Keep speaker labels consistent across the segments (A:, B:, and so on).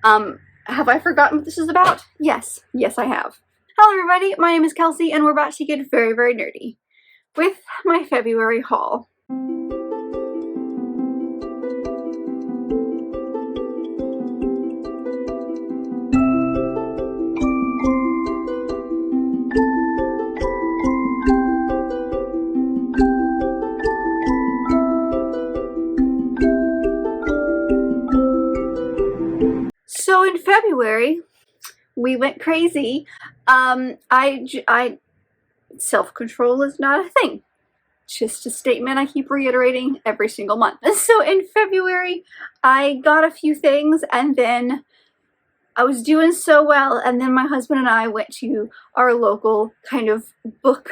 A: Have I forgotten what this is about? Yes. Yes, I have. Hello everybody, my name is Kelsey and we're about to get very, very nerdy with my February haul. So in February, we went crazy. Self-control is not a thing. It's just a statement I keep reiterating every single month. So in February, I got a few things and then I was doing so well, and then my husband and I went to our local kind of book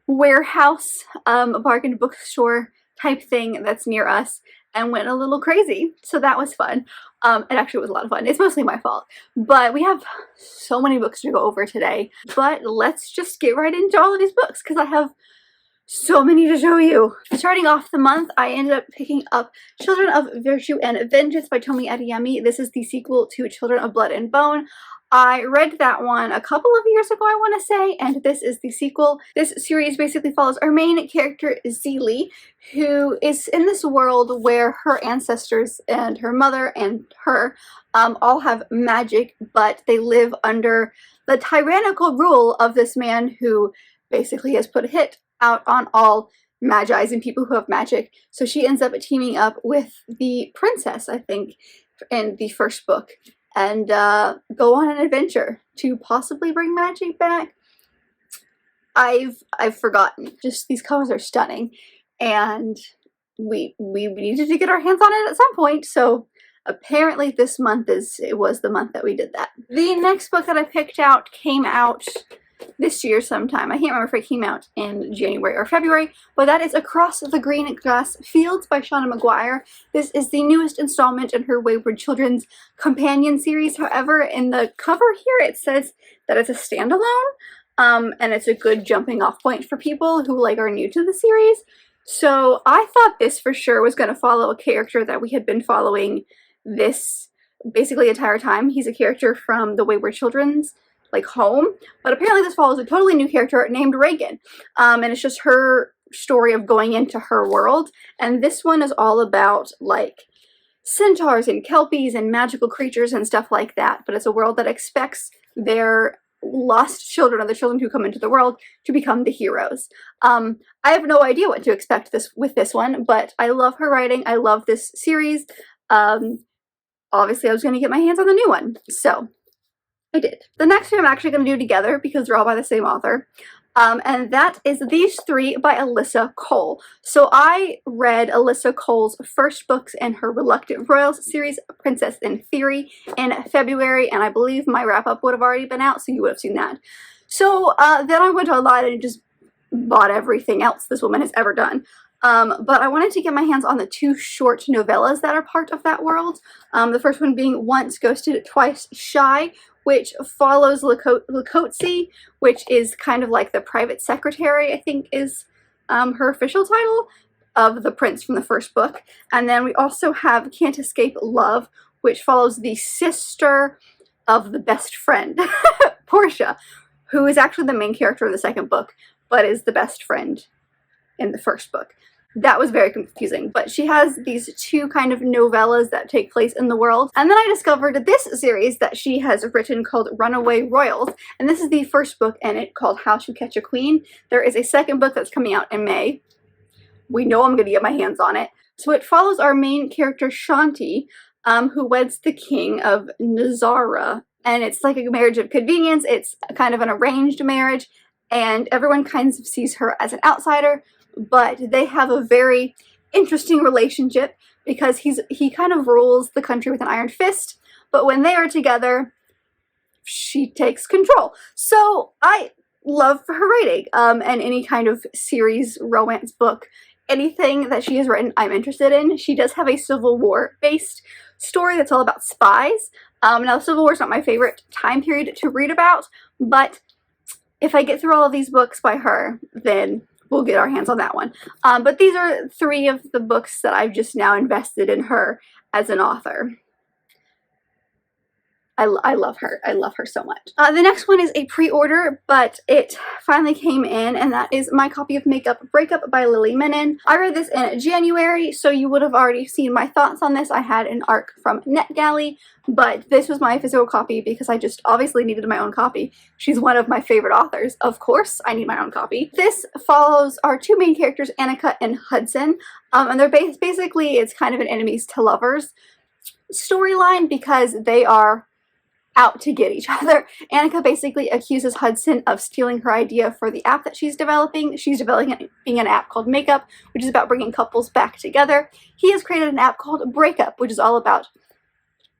A: warehouse, a bargain bookstore type thing that's near us, and went a little crazy. So that was fun. It actually was a lot of fun. It's mostly my fault. But we have so many books to go over today. But let's just get right into all of these books because I have so many to show you. Starting off the month, I ended up picking up Children of Virtue and Vengeance by Tomi Adeyemi. This is the sequel to Children of Blood and Bone. I read that one a couple of years ago, I want to say, and this is the sequel. This series basically follows our main character, Zeely, who is in this world where her ancestors and her mother and her all have magic, but they live under the tyrannical rule of this man who basically has put a hit out on all magis and people who have magic. So she ends up teaming up with the princess, I think, in the first book, and go on an adventure to possibly bring magic back. I've forgotten. Just these covers are stunning, and we needed to get our hands on it at some point. So apparently this month was the month that we did that. The next book that I picked out came out this year sometime. I can't remember if it came out in January or February, but that is Across the Green Grass Fields by Shauna Maguire. This is the newest installment in her Wayward Children's companion series. However, in the cover here it says that it's a standalone, and it's a good jumping off point for people who are new to the series. So I thought this for sure was going to follow a character that we had been following this basically entire time. He's a character from the Wayward Children's home, but apparently this follows a totally new character named Reagan, and it's just her story of going into her world. And this one is all about centaurs and kelpies and magical creatures and stuff like that, but it's a world that expects their lost children, or the children who come into the world, to become the heroes. I have no idea what to expect with this one, but I love her writing. I love this series. Obviously I was going to get my hands on the new one, so I did. The next two I'm actually going to do together because they're all by the same author, and that is These Three by Alyssa Cole. So I read Alyssa Cole's first books in her Reluctant Royals series, Princess in Theory, in February, and I believe my wrap-up would have already been out, so you would have seen that. So then I went online and just bought everything else this woman has ever done. But I wanted to get my hands on the two short novellas that are part of that world. The first one being Once Ghosted, Twice Shy, which follows Lakotsi, which is kind of like the private secretary, I think is her official title, of the prince from the first book. And then we also have Can't Escape Love, which follows the sister of the best friend, Portia, who is actually the main character of the second book, but is the best friend in the first book. That was very confusing, but she has these two kind of novellas that take place in the world. And then I discovered this series that she has written called Runaway Royals, and this is the first book in it, called How to Catch a Queen. There is a second book that's coming out in May. We know I'm going to get my hands on it. So it follows our main character Shanti, who weds the king of Nazara, and it's like a marriage of convenience. It's kind of an arranged marriage, and everyone kind of sees her as an outsider, but they have a very interesting relationship because he kind of rules the country with an iron fist, but when they are together, she takes control. So I love her writing, and any kind of series, romance book, anything that she has written, I'm interested in. She does have a Civil War based story that's all about spies. Now the Civil War is not my favorite time period to read about, but if I get through all of these books by her, then we'll get our hands on that one. But these are three of the books that I've just now invested in her as an author. I love her. I love her so much. The next one is a pre-order, but it finally came in, and that is my copy of Breakup by Lily Menon. I read this in January, so you would have already seen my thoughts on this. I had an ARC from NetGalley, but this was my physical copy because I just obviously needed my own copy. She's one of my favorite authors. Of course, I need my own copy. This follows our two main characters, Annika and Hudson, and they're basically, it's kind of an enemies to lovers storyline because they are out to get each other. Annika basically accuses Hudson of stealing her idea for the app that she's developing. She's developing an app called Makeup, which is about bringing couples back together. He has created an app called Breakup, which is all about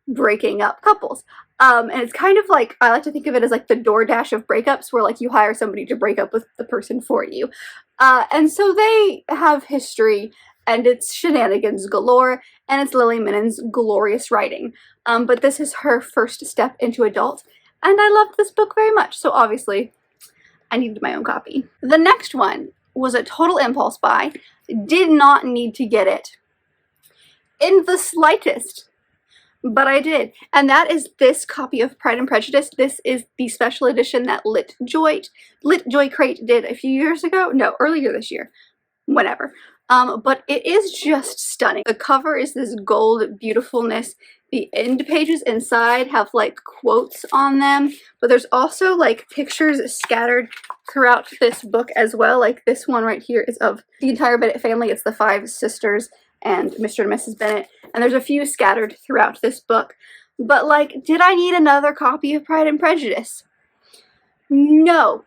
A: breaking up couples. And it's kind of like, I like to think of it as like the DoorDash of breakups, where like you hire somebody to break up with the person for you. And so they have history, and it's shenanigans galore, and it's Lily Menon's glorious writing. But this is her first step into adult, and I loved this book very much, so obviously I needed my own copy. The next one was a total impulse buy. Did not need to get it in the slightest, but I did. And that is this copy of Pride and Prejudice. This is the special edition that Litjoy Crate did a few years ago. No, earlier this year. Whatever. But it is just stunning. The cover is this gold beautifulness. The end pages inside have like quotes on them, but there's also like pictures scattered throughout this book as well. Like this one right here is of the entire Bennett family. It's the 5 sisters and Mr. and Mrs. Bennett, and there's a few scattered throughout this book. But like, did I need another copy of Pride and Prejudice? No.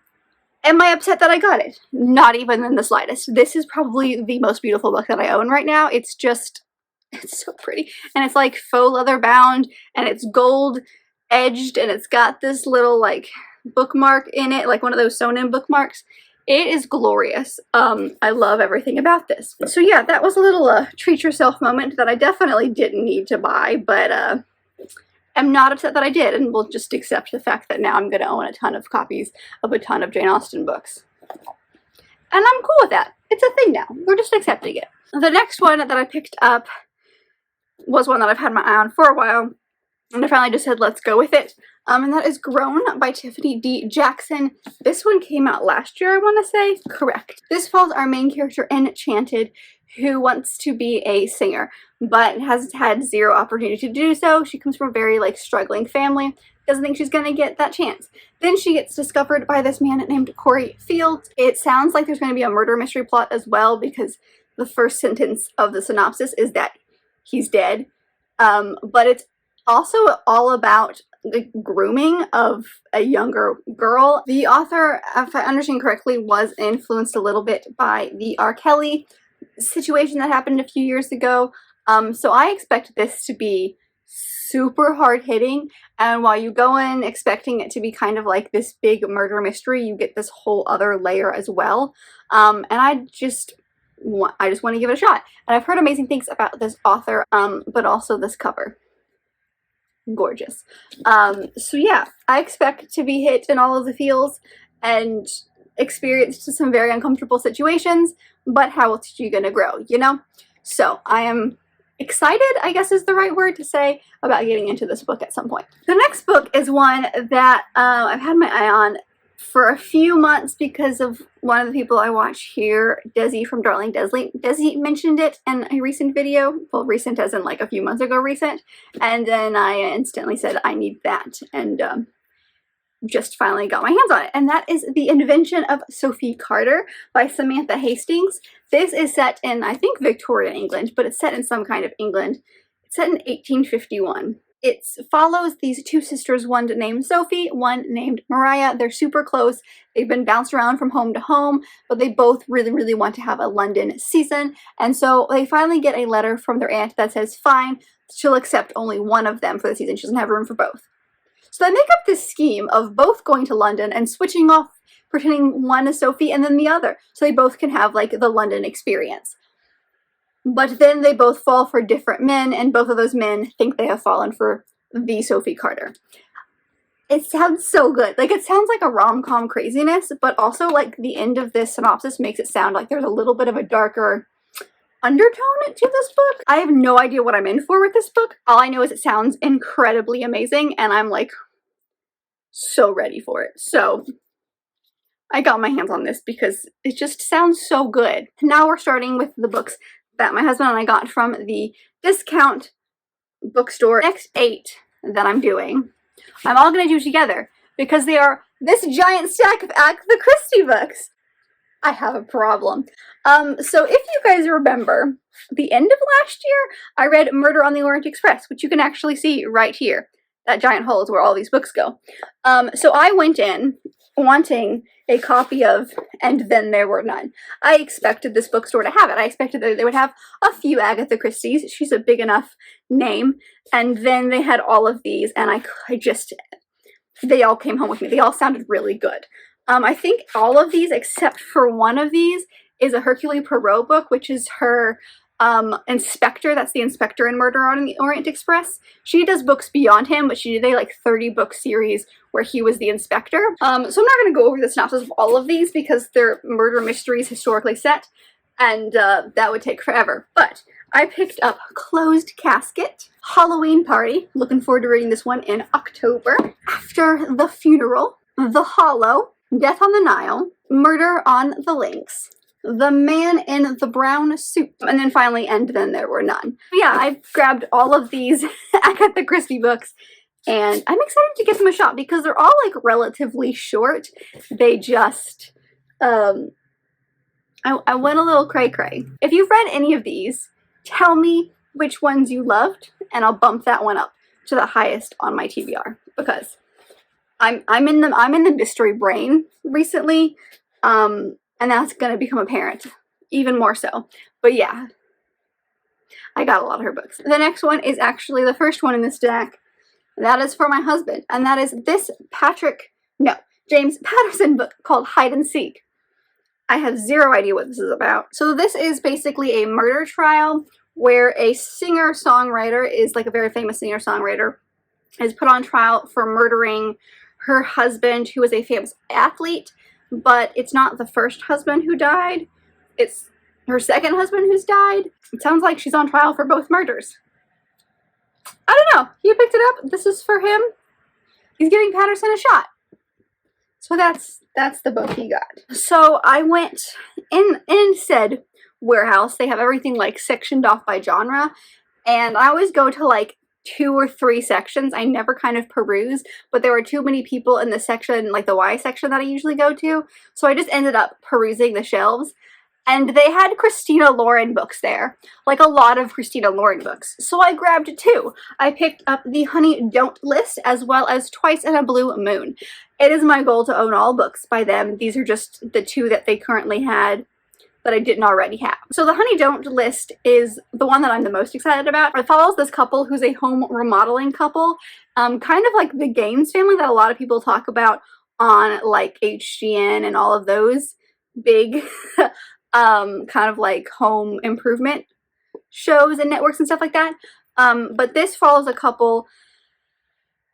A: Am I upset that I got it? Not even in the slightest. This is probably the most beautiful book that I own right now. It's just, it's so pretty. And it's like faux leather bound, and it's gold edged, and it's got this little like bookmark in it, like one of those sewn in bookmarks. It is glorious. I love everything about this. So yeah, that was a little treat yourself moment that I definitely didn't need to buy, but I'm not upset that I did, and will just accept the fact that now I'm going to own a ton of copies of a ton of Jane Austen books. And I'm cool with that. It's a thing now. We're just accepting it. The next one that I picked up was one that I've had my eye on for a while, and I finally just said, let's go with it. And that is Grown by Tiffany D. Jackson. This one came out last year, I want to say. Correct. This follows our main character, Enchanted, who wants to be a singer, but has had zero opportunity to do so. She comes from a very like struggling family, doesn't think she's gonna get that chance. Then she gets discovered by this man named Corey Fields. It sounds like there's gonna be a murder mystery plot as well, because the first sentence of the synopsis is that he's dead. But it's also all about the grooming of a younger girl. The author, if I understand correctly, was influenced a little bit by the R. Kelly situation that happened a few years ago. So I expect this to be super hard-hitting, and while you go in expecting it to be kind of like this big murder mystery, you get this whole other layer as well. And I just want to give it a shot. And I've heard amazing things about this author, but also this cover. Gorgeous. So yeah, I expect to be hit in all of the feels and experienced some very uncomfortable situations, but how else are you gonna grow, you know? So I am excited, I guess is the right word to say, about getting into this book at some point. The next book is one that I've had my eye on for a few months because of one of the people I watch here, Desi from Darling Desi. Desi mentioned it in a recent video. Well, recent as in like a few months ago recent. And then I instantly said, I need that. And just finally got my hands on it. And that is The Invention of Sophie Carter by Samantha Hastings. This is set in, I think, Victorian England, but it's set in some kind of England. It's set in 1851. It follows these two sisters, one named Sophie, one named Mariah. They're super close. They've been bounced around from home to home, but they both really, really want to have a London season. And so they finally get a letter from their aunt that says, fine, she'll accept only one of them for the season. She doesn't have room for both. So they make up this scheme of both going to London and switching off, pretending one is Sophie and then the other, so they both can have like the London experience. But then they both fall for different men, and both of those men think they have fallen for the Sophie Carter. It sounds so good. Like, it sounds like a rom-com craziness, but also like the end of this synopsis makes it sound like there's a little bit of a darker undertone to this book. I have no idea what I'm in for with this book. All I know is it sounds incredibly amazing, and I'm like so ready for it. So I got my hands on this because it just sounds so good. Now we're starting with the books that my husband and I got from the discount bookstore. Next 8 that I'm doing, I'm all going to do together because they are this giant stack of Agatha Christie books. I have a problem. So if you guys remember, the end of last year, I read Murder on the Orient Express, which you can actually see right here. That giant hole is where all these books go. So I went in wanting a copy of And Then There Were None. I expected this bookstore to have it. I expected that they would have a few Agatha Christie's. She's a big enough name. And then they had all of these, and they all came home with me. They all sounded really good. I think all of these, except for one of these, is a Hercule Poirot book, which is her inspector. That's the inspector in Murder on the Orient Express. She does books beyond him, but she did a like 30-book series where he was the inspector. So I'm not going to go over the synopsis of all of these because they're murder mysteries historically set, and that would take forever. But I picked up Closed Casket, Halloween Party. Looking forward to reading this one in October. After the Funeral, The Hollow, Death on the Nile, Murder on the Links, The Man in the Brown Suit, and then finally And Then There Were None. But yeah, I grabbed all of these Agatha Christie books, and I'm excited to give them a shot because they're all like relatively short. They just, I went a little cray-cray. If you've read any of these, tell me which ones you loved, and I'll bump that one up to the highest on my TBR because I'm in the mystery brain recently, and that's gonna become apparent even more so. But yeah, I got a lot of her books. The next one is actually the first one in this stack. That is for my husband, and that is this James Patterson book called Hide and Seek. I have zero idea what this is about. So this is basically a murder trial where a singer-songwriter is like a very famous singer-songwriter is put on trial for murdering her husband, who is a famous athlete, but it's not the first husband who died. It's her second husband who's died. It sounds like she's on trial for both murders. I don't know. He picked it up. This is for him. He's giving Patterson a shot. So that's the book he got. So I went in said warehouse. They have everything like sectioned off by genre, and I always go to like 2 or 3 sections. I never kind of peruse, but there were too many people in the section, like the Y section that I usually go to, so I just ended up perusing the shelves, and they had Christina Lauren books there, like a lot of Christina Lauren books, so I grabbed 2. I picked up the Honey Don't list as well as Twice in a Blue Moon. It is my goal to own all books by them. These are just the 2 that they currently had that I didn't already have. So the Honey Don't list is the one that I'm the most excited about. It follows this couple who's a home remodeling couple, kind of like the Gaines family that a lot of people talk about on like HGN and all of those big kind of like home improvement shows and networks and stuff like that. But this follows a couple,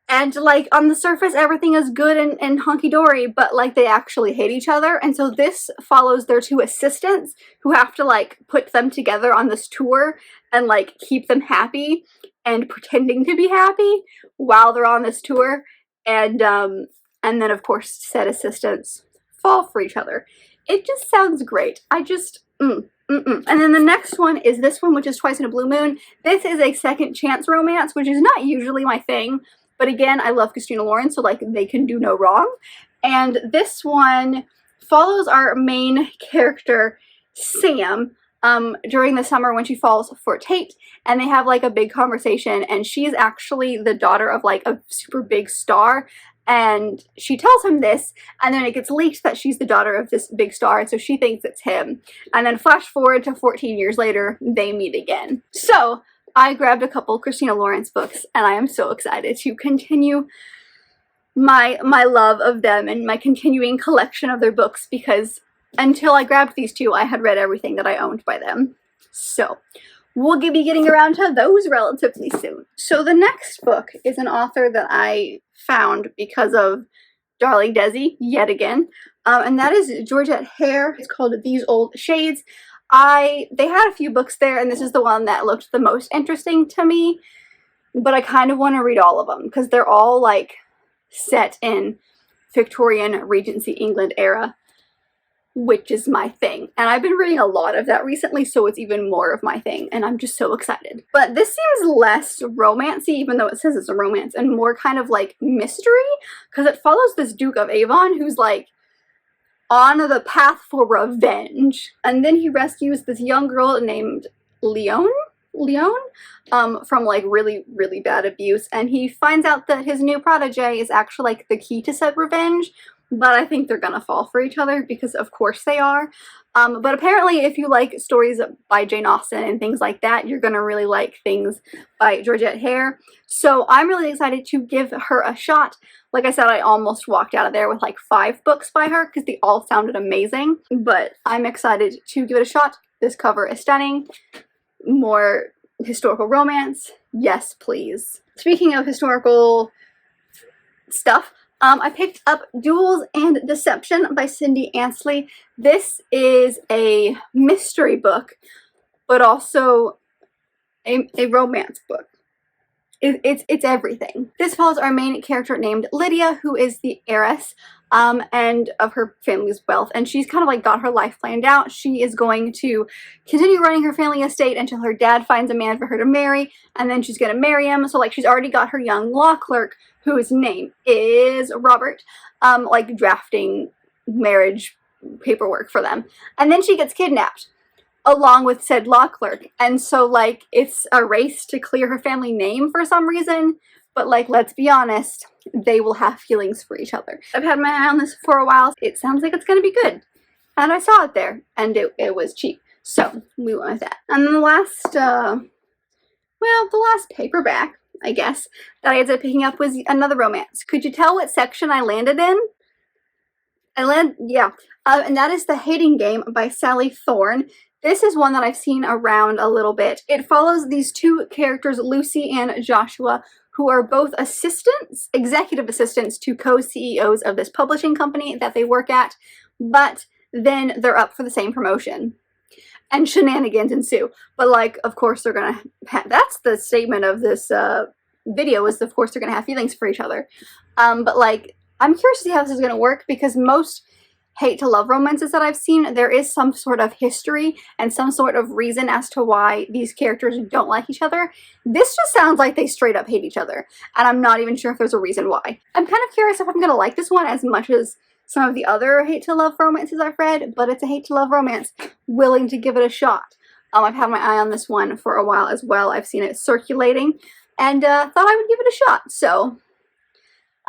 A: and like on the surface everything is good and hunky-dory, but like they actually hate each other. And so this follows their 2 assistants who have to like put them together on this tour and like keep them happy and pretending to be happy while they're on this tour. And then of course said assistants fall for each other. It just sounds great. I just And then the next one is this one, which is Twice in a Blue Moon. This is a second chance romance, which is not usually my thing. But again, I love Christina Lauren, so like they can do no wrong. And this one follows our main character, Sam, during the summer when she falls for Tate, and they have like a big conversation, and she's actually the daughter of like a super big star, and she tells him this, and then it gets leaked that she's the daughter of this big star, and so she thinks it's him. And then flash forward to 14 years later, they meet again. So I grabbed a couple Christina Lauren's books, and I am so excited to continue my love of them and my continuing collection of their books, because until I grabbed these 2, I had read everything that I owned by them. So we'll be getting around to those relatively soon. So the next book is an author that I found because of Darling Desi, yet again, and that is Georgette Hare. It's called These Old Shades. They had a few books there, and this is the one that looked the most interesting to me, but I kind of want to read all of them because they're all like set in Victorian Regency England era, which is my thing. And I've been reading a lot of that recently, so it's even more of my thing, and I'm just so excited. But this seems less romancy, even though it says it's a romance, and more kind of like mystery, because it follows this Duke of Avon who's like on the path for revenge. And then he rescues this young girl named Leon from like really, really bad abuse, and he finds out that his new protege is actually like the key to said revenge. But I think they're gonna fall for each other because of course they are. But apparently if you like stories by Jane Austen and things like that, you're gonna really like things by Georgette Hare. So I'm really excited to give her a shot. Like I said, I almost walked out of there with like 5 books by her because they all sounded amazing. But I'm excited to give it a shot. This cover is stunning. More historical romance. Yes, please. Speaking of historical stuff, I picked up Duels and Deception by Cindy Ansley. This is a mystery book, but also a romance book. It's everything. This follows our main character named Lydia, who is the heiress and of her family's wealth, and she's kind of like got her life planned out. She is going to continue running her family estate until her dad finds a man for her to marry, and then she's going to marry him. So like she's already got her young law clerk, whose name is Robert, like drafting marriage paperwork for them, and then she gets kidnapped along with said law clerk, and so like it's a race to clear her family name for some reason. But like, let's be honest, they will have feelings for each other. I've had my eye on this for a while. It sounds like it's gonna be good, and I saw it there, and it was cheap, so we went with that. And then the last paperback, I guess, that I ended up picking up was another romance. Could you tell what section I landed in? And that is The Hating Game by Sally Thorne. This is one that I've seen around a little bit. It follows these 2 characters, Lucy and Joshua, who are both executive assistants to co-CEOs of this publishing company that they work at, but then they're up for the same promotion. And shenanigans ensue. But like, of course they're gonna that's the statement of this video, is of course they're gonna have feelings for each other. But like, I'm curious to see how this is gonna work, because most hate to love romances that I've seen, there is some sort of history and some sort of reason as to why these characters don't like each other. This just sounds like they straight up hate each other, and I'm not even sure if there's a reason why. I'm kind of curious if I'm gonna like this one as much as some of the other hate to love romances I've read, but it's a hate to love romance. Willing to give it a shot. I've had my eye on this one for a while as well. I've seen it circulating, and thought I would give it a shot. So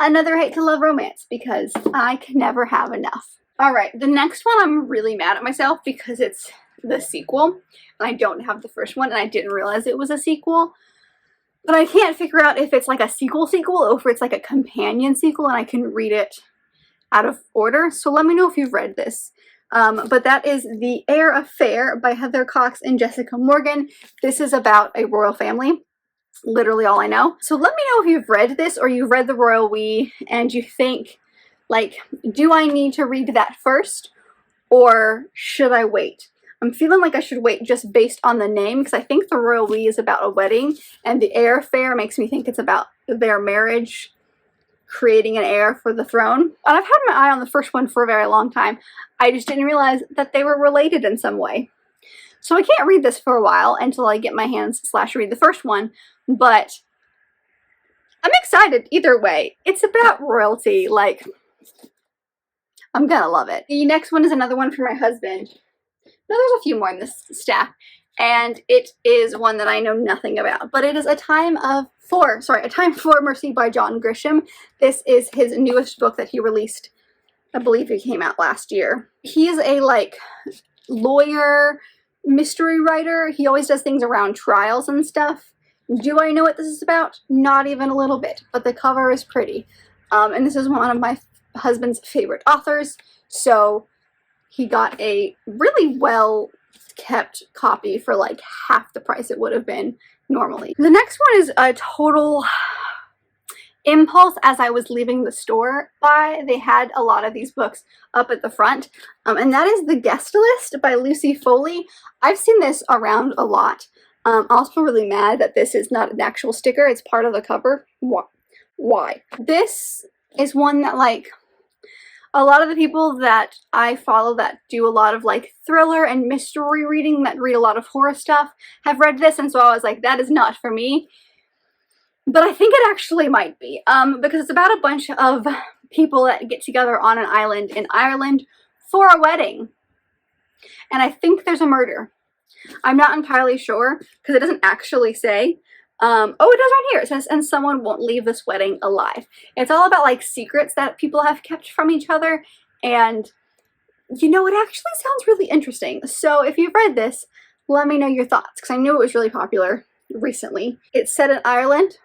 A: another hate to love romance, because I can never have enough. Alright, the next one I'm really mad at myself because it's the sequel, and I don't have the first one, and I didn't realize it was a sequel. But I can't figure out if it's like a sequel or if it's like a companion sequel and I can read it out of order. So let me know if you've read this. But that is The Heir Affair by Heather Cox and Jessica Morgan. This is about a royal family. Literally all I know. So let me know if you've read this or you've read The Royal We and you think, like, do I need to read that first or should I wait? I'm feeling like I should wait just based on the name, because I think The Royal We is about a wedding, and The Heir Affair makes me think it's about their marriage, creating an heir for the throne. And I've had my eye on the first one for a very long time. I just didn't realize that they were related in some way. So I can't read this for a while until I get my hands / read the first one, but I'm excited either way. It's about royalty, like, I'm gonna love it. The next one is another one for my husband. Now there's a few more in this stack, and it is one that I know nothing about, but it is A Time for Mercy by John Grisham. This is his newest book that he released. I believe it came out last year. He is a like lawyer mystery writer. He always does things around trials and stuff. Do I know what this is about? Not even a little bit, but the cover is pretty. And this is one of my husband's favorite authors, so he got a really well kept copy for like half the price it would have been normally. The next one is a total impulse as I was leaving the store by. They had a lot of these books up at the front, and that is The Guest List by Lucy Foley. I've seen this around a lot. I'm also really mad that this is not an actual sticker, it's part of the cover. Why? This is one that, like, a lot of the people that I follow that do a lot of like thriller and mystery reading, that read a lot of horror stuff, have read this, and so I was like, that is not for me. But I think it actually might be, because it's about a bunch of people that get together on an island in Ireland for a wedding. And I think there's a murder. I'm not entirely sure, because it doesn't actually say. Oh, it does right here. It says, and someone won't leave this wedding alive. It's all about like secrets that people have kept from each other. And, you know, it actually sounds really interesting. So if you've read this, let me know your thoughts, because I knew it was really popular recently. It's set in Ireland.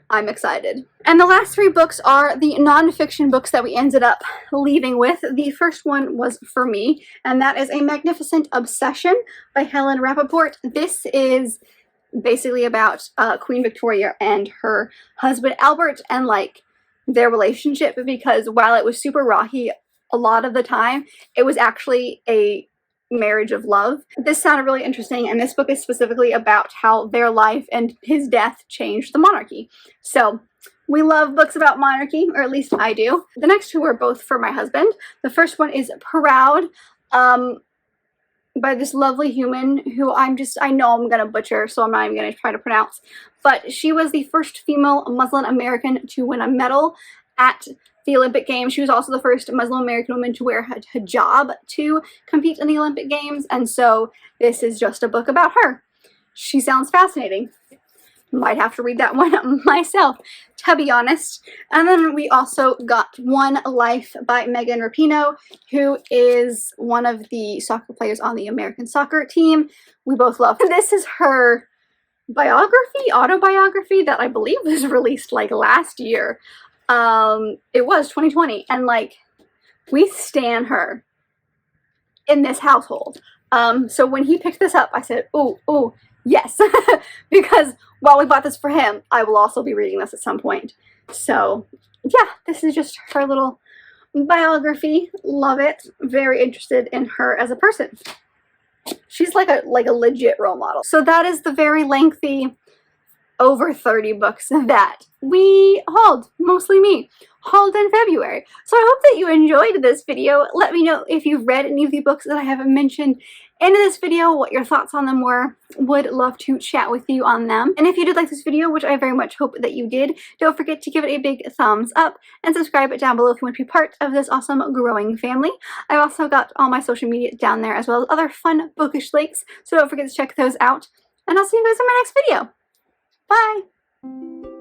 A: I'm excited. And the last 3 books are the nonfiction books that we ended up leaving with. The first one was for me, and that is A Magnificent Obsession by Helen Rappaport. This is basically about Queen Victoria and her husband Albert and like their relationship, because while it was super rocky a lot of the time, it was actually a marriage of love. This sounded really interesting, and this book is specifically about how their life and his death changed the monarchy. So we love books about monarchy, or at least I do. The next 2 are both for my husband. The first one is Proud, by this lovely human who I know I'm gonna butcher, so I'm not even gonna try to pronounce, but she was the first female Muslim American to win a medal at the Olympic Games. She was also the first Muslim American woman to wear a hijab to compete in the Olympic Games, and so this is just a book about her. She sounds fascinating. Might have to read that one myself, to be honest. And then we also got One Life by Megan Rapinoe, who is one of the soccer players on the American soccer team. We both love. This is her autobiography that I believe was released like last year. It was 2020, and like, we stan her in this household. So when he picked this up, I said, ooh, yes, because while we bought this for him, I will also be reading this at some point. So yeah, this is just her little biography. Love it. Very interested in her as a person. She's like a legit role model. So that is the very lengthy over 30 books that we hauled, mostly me, hauled in February. So I hope that you enjoyed this video. Let me know if you've read any of the books that I haven't mentioned in this video, what your thoughts on them were. Would love to chat with you on them. And if you did like this video, which I very much hope that you did, don't forget to give it a big thumbs up and subscribe down below if you want to be part of this awesome growing family. I've also got all my social media down there, as well as other fun bookish links, so don't forget to check those out. And I'll see you guys in my next video. Bye!